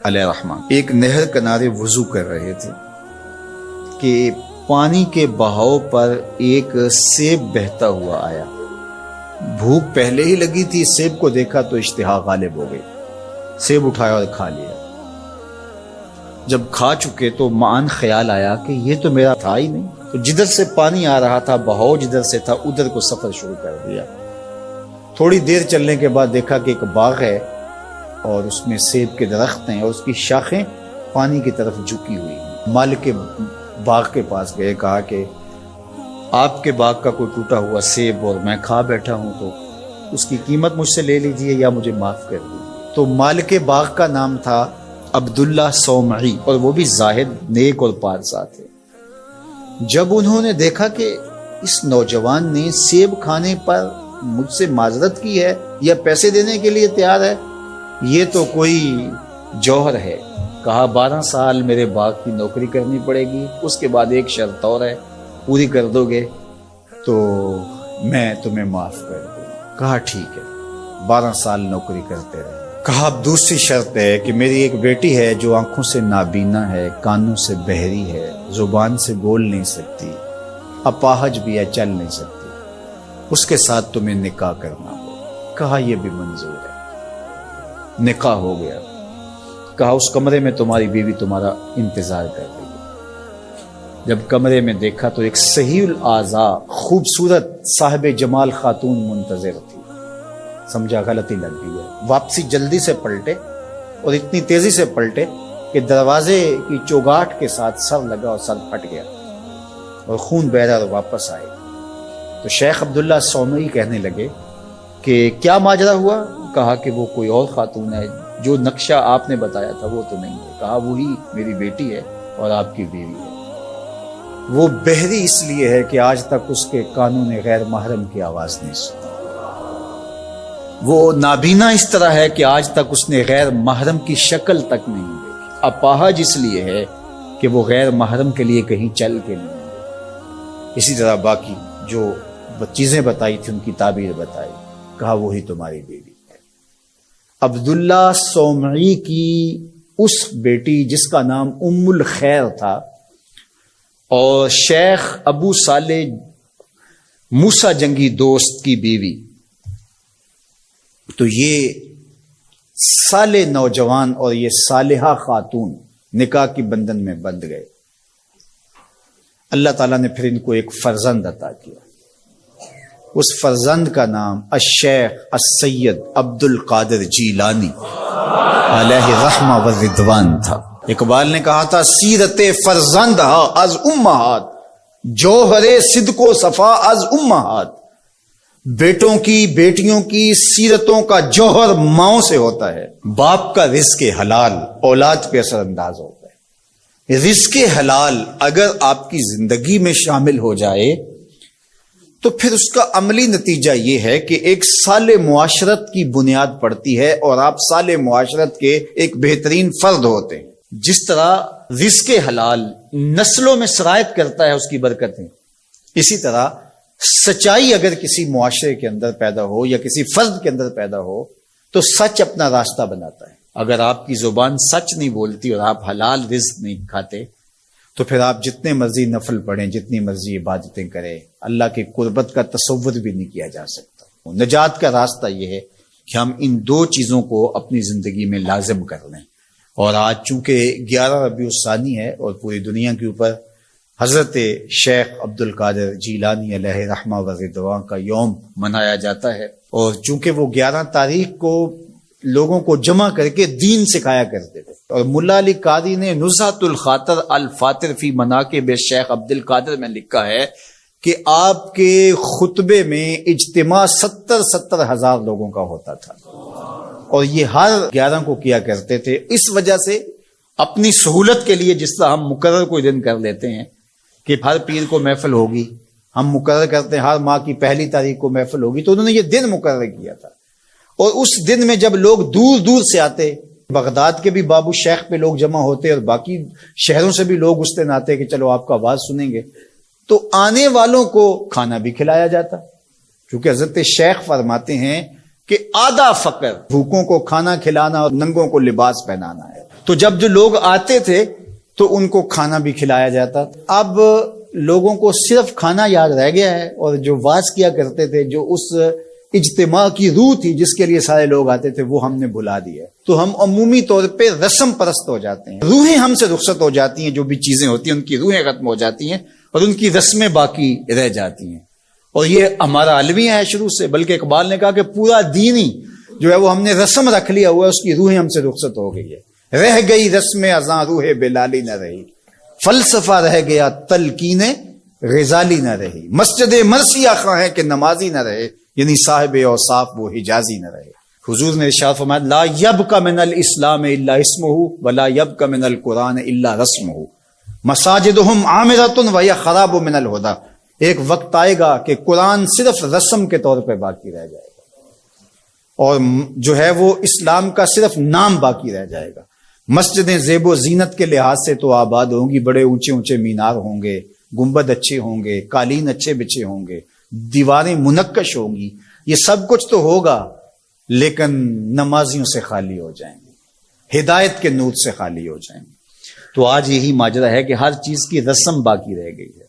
علیہ الرحمہ ایک نہر کنارے وضو کر رہے تھے کہ پانی کے بہاؤ پر ایک سیب بہتا ہوا آیا۔ بھوک پہلے ہی لگی تھی، سیب کو دیکھا تو اشتہا غالب ہو گئی، سیب اٹھایا اور کھا لیا۔ جب کھا چکے تو معاً خیال آیا کہ یہ تو میرا تھا ہی نہیں، تو جدھر سے پانی آ رہا تھا، بہاؤ جدھر سے تھا ادھر کو سفر شروع کر دیا۔ تھوڑی دیر چلنے کے بعد دیکھا کہ ایک باغ ہے اور اس میں سیب کے درخت ہیں اور اس کی شاخیں پانی کی طرف جھکی ہوئی ہیں۔ مالک کے باغ کے پاس گئے، کہا کہ آپ کے باغ کا کوئی ٹوٹا ہوا سیب اور میں کھا بیٹھا ہوں، تو اس کی قیمت مجھ سے لے لیجئے یا مجھے معاف کر دیجیے۔ تو مالک باغ کا نام تھا عبداللہ صومعی، اور وہ بھی زاہد، نیک اور پارسا تھے۔ جب انہوں نے دیکھا کہ اس نوجوان نے سیب کھانے پر مجھ سے معذرت کی ہے یا پیسے دینے کے لیے تیار ہے، یہ تو کوئی جوہر ہے، کہا 12 سال میرے باغ کی نوکری کرنی پڑے گی، اس کے بعد ایک شرط اور ہے، پوری کر دو گے تو میں تمہیں معاف کر دوں۔ کہا ٹھیک ہے، 12 سال نوکری کرتے رہے۔ کہا اب دوسری شرط ہے کہ میری ایک بیٹی ہے جو آنکھوں سے نابینا ہے، کانوں سے بہری ہے، زبان سے بول نہیں سکتی، اپاہج بھی ہے، چل نہیں سکتی، اس کے ساتھ تمہیں نکاح کرنا ہو۔ کہا یہ بھی منظور ہے۔ نکاح ہو گیا۔ کہا اس کمرے میں تمہاری بیوی تمہارا انتظار کر رہی ہے۔ جب کمرے میں دیکھا تو ایک صحیح الاعضاء خوبصورت صاحب جمال خاتون منتظر تھی۔ سمجھا غلطی لگ گئی ہے، واپسی جلدی سے پلٹے اور اتنی تیزی سے پلٹے کہ دروازے کی چوگاٹ کے ساتھ سر لگا اور سر پھٹ گیا اور خون بہ رہا، اور واپس آئے تو شیخ عبداللہ صومعی کہنے لگے کہ کیا ماجرا ہوا؟ کہا کہ وہ کوئی اور خاتون ہے، جو نقشہ آپ نے بتایا تھا وہ تو نہیں ہے۔ کہا وہی میری بیٹی ہے اور آپ کی بیوی ہے۔ وہ بہری اس لیے ہے کہ آج تک اس کے کانوں نے غیر محرم کی آواز نہیں سنی۔ وہ نابینا اس طرح ہے کہ آج تک اس نے غیر محرم کی شکل تک نہیں دیکھی۔ اپاہج اس لیے ہے کہ وہ غیر محرم کے لیے کہیں چل کے نہیں گئی۔ اسی طرح باقی جو چیزیں بتائی تھی ان کی تعبیر بتائی۔ کہا وہی تمہاری بیوی ہے۔ عبداللہ صومعی کی اس بیٹی جس کا نام ام الخیر تھا، اور شیخ ابو صالح موسیٰ جنگی دوست کی بیوی، تو یہ صالح نوجوان اور یہ صالحہ خاتون نکاح کی بندھن میں بندھ گئے۔ اللہ تعالیٰ نے پھر ان کو ایک فرزند عطا کیا۔ اس فرزند کا نام الشیخ السید عبد القادر جیلانی علیہ رحمہ و رضوان تھا۔ اقبال نے کہا تھا سیرت فرزند از امہات، جوہر صدق و صفا از امہات۔ بیٹوں کی بیٹیوں کی سیرتوں کا جوہر ماؤں سے ہوتا ہے۔ باپ کا رزق حلال اولاد پہ اثر انداز ہوتا ہے۔ رزق حلال اگر آپ کی زندگی میں شامل ہو جائے تو پھر اس کا عملی نتیجہ یہ ہے کہ ایک صالح معاشرت کی بنیاد پڑتی ہے اور آپ صالح معاشرت کے ایک بہترین فرد ہوتے ہیں۔ جس طرح رزق حلال نسلوں میں سرایت کرتا ہے اس کی برکتیں، اسی طرح سچائی اگر کسی معاشرے کے اندر پیدا ہو یا کسی فرد کے اندر پیدا ہو تو سچ اپنا راستہ بناتا ہے۔ اگر آپ کی زبان سچ نہیں بولتی اور آپ حلال رزق نہیں کھاتے تو پھر آپ جتنے مرضی نفل پڑھیں، جتنی مرضی عبادتیں کریں، اللہ کی قربت کا تصور بھی نہیں کیا جا سکتا۔ نجات کا راستہ یہ ہے کہ ہم ان دو چیزوں کو اپنی زندگی میں لازم کر لیں۔ اور آج چونکہ 11 ربیع الثانی ہے اور پوری دنیا کے اوپر حضرت شیخ عبد القادر جیلانی علیہ رحمہ و رضوان کا یوم منایا جاتا ہے، اور چونکہ وہ 11 تاریخ کو لوگوں کو جمع کر کے دین سکھایا کرتے تھے، اور ملا علی قاری نے نزہۃ الخاطر الفاطر فی مناقب شیخ عبد القادر میں لکھا ہے کہ آپ کے خطبے میں اجتماع 70 ہزار لوگوں کا ہوتا تھا، اور یہ ہر 11 کو کیا کرتے تھے۔ اس وجہ سے اپنی سہولت کے لیے جس طرح ہم مقرر کوئی دن کر لیتے ہیں کہ ہر پیر کو محفل ہوگی، ہم مقرر کرتے ہیں ہر ماہ کی پہلی تاریخ کو محفل ہوگی، تو انہوں نے یہ دن مقرر کیا تھا۔ اور اس دن میں جب لوگ دور دور سے آتے، بغداد کے بھی بابو شیخ پہ لوگ جمع ہوتے اور باقی شہروں سے بھی لوگ اس دن آتے کہ چلو آپ کا آواز سنیں گے، تو آنے والوں کو کھانا بھی کھلایا جاتا، کیونکہ حضرت شیخ فرماتے ہیں کہ آدھا فقر بھوکوں کو کھانا کھلانا اور ننگوں کو لباس پہنانا ہے۔ تو جب جو لوگ آتے تھے تو ان کو کھانا بھی کھلایا جاتا. اب لوگوں کو صرف کھانا یاد رہ گیا ہے، اور جو واز کیا کرتے تھے، جو اس اجتماع کی روح تھی جس کے لیے سارے لوگ آتے تھے، وہ ہم نے بھلا دی ہے. تو ہم عمومی طور پہ رسم پرست ہو جاتے ہیں، روحیں ہم سے رخصت ہو جاتی ہیں، جو بھی چیزیں ہوتی ہیں ان کی روحیں ختم ہو جاتی ہیں اور ان کی رسمیں باقی رہ جاتی ہیں. اور یہ ہمارا المیہ ہے شروع سے، بلکہ اقبال نے کہا کہ پورا دین ہی جو ہے وہ ہم نے رسم رکھ لیا ہوا ہے، اس کی روحیں ہم سے رخصت ہو گئی ہے. رہ گئی رسم ازاں روح بلالی نہ رہی، فلسفہ رہ گیا تلقین غزالی نہ رہی، مسجد مرثیہ خواہیں کہ نمازی نہ رہے، یعنی صاحب اوصاف وہ حجازی نہ رہے. حضور نے ارشاد فرمایا لا یبقى من الاسلام الا اسمہ ولا یبقى من القرآن الا رسمہ مساجدہم عامرۃ وہی خراب من الہدی. ایک وقت آئے گا کہ قرآن صرف رسم کے طور پہ باقی رہ جائے گا، اور جو ہے وہ اسلام کا صرف نام باقی رہ جائے گا. مسجدیں زیب و زینت کے لحاظ سے تو آباد ہوں گی، بڑے اونچے اونچے مینار ہوں گے، گنبد اچھے ہوں گے، قالین اچھے بچے ہوں گے، دیواریں منقش ہوں گی، یہ سب کچھ تو ہوگا، لیکن نمازیوں سے خالی ہو جائیں گے، ہدایت کے نور سے خالی ہو جائیں گے. تو آج یہی ماجرا ہے کہ ہر چیز کی رسم باقی رہ گئی ہے.